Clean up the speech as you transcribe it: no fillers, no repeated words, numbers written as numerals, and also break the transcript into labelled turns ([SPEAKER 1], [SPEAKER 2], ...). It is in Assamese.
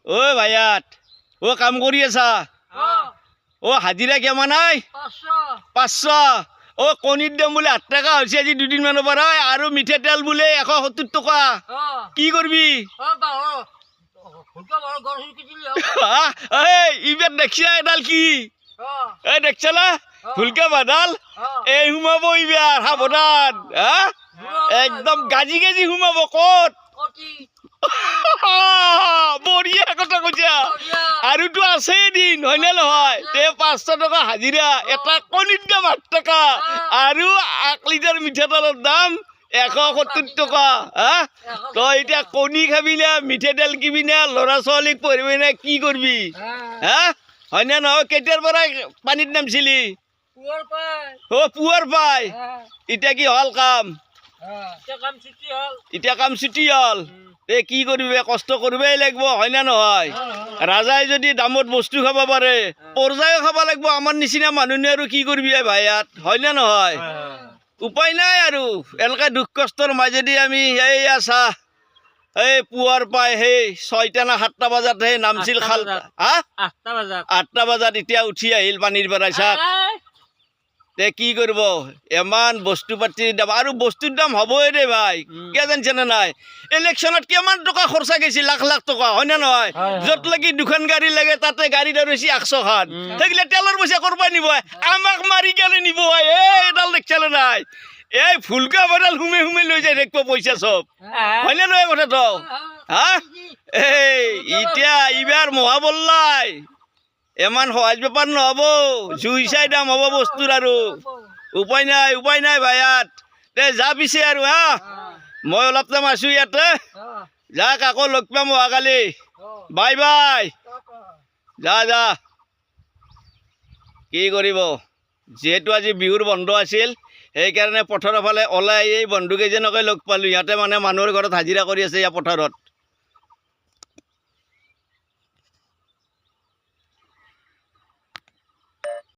[SPEAKER 1] ও ভাইয়াত ও কাম কৰি আছা ও হাজিৰা কিমান নাই 500 ও কণীৰ দাম বোলে 8 টাকা হৈছে আজি দুদিনমানৰ পৰা আৰু মিঠা তেল বোলে 170 টকা কি কৰিবি এই ইবাৰ দেখিছা এডাল কি এই দেখছালা ফুলকা বাদাল এই হুমাব ইবাৰ সাৱধান একদম গাজি গাজি হুমাব ক'ত বঢ়িয়া কথা কৈছা আৰু তো আছে দিন হয়নে নহয় তে 500 টকা হাজিৰা এটা কণীৰ দাম 8 টকা আৰু 1 লিটাৰ মিঠাতেলৰ দাম 170 টকা তই এতিয়া কণী খাবি না মিঠা তেল কিবি না ল'ৰা ছোৱালীক পঢ়িবি না কি কৰিবি হয়নে নহয় কেতিয়াৰ পৰা পানীত নামছিলি পুৱাৰ পাই এতিয়া কি হ'ল কাম এতিয়া কাম ছুটি হ'ল এই কি কৰিবি কষ্ট কৰিবই লাগিব হয়নে নহয় ৰাজাই যদি দামত বস্তু খাব পাৰে পৰ্যায়ো খাব লাগিব আমাৰ নিচিনা মানুহে আৰু কি কৰিবি ভাইয়াত হয়নে নহয় উপায় নাই আৰু এনেকৈ দুখ কষ্টৰ মাজেদি আমি এইয়া চাহ এই পুৱাৰ পাই সেই 6টা না 7টা বজাত সেই নামছিল খাল 8টা বজাত এতিয়া উঠি আহিল পানীৰ পৰা চাক তে কি কৰিব ইমান বস্তু পাতিৰ দাম আৰু বস্তুৰ দাম হ'বই দে ভাই কিয় জানিছেনে নাই ইলেকশ্যনত কিমান টকা খৰচা গৈছে লাখ লাখ টকা হয়নে নহয় য'ত লাগি দুখন গাড়ী লাগে তাতে গাড়ীত আৰু বেছি 100 খান থাকিলে তেলৰ পইচা কৰবা নিব আমাক মাৰি কেনে নিব এইডাল দেখিছানে নাই এই ফুলকা বাদাল হুমে হুমে লৈ যায় দেখব পইচা চব হয়নে নহয় কথাটো এই এতিয়া ইবাৰ মহাবল্লাই এমান সহজ বেপাৰ নহ'ব জুই চাই দাম হ'ব বস্তুৰ আৰু উপায় নাই ভাইয়াত দে যা পিছে আৰু মই অলপ টাইম আছোঁ ইয়াতে যাক আকৌ লগ পাম অহাকালি বাই বাই যা কি কৰিব যিহেতু আজি বিহুৰ বন্ধ আছিল সেইকাৰণে পথাৰৰ ফালে ওলাই এই বন্ধুকেইজনকে লগ পালোঁ ইহঁতে মানে মানুহৰ ঘৰত হাজিৰা কৰি আছে ইয়াৰ পথাৰত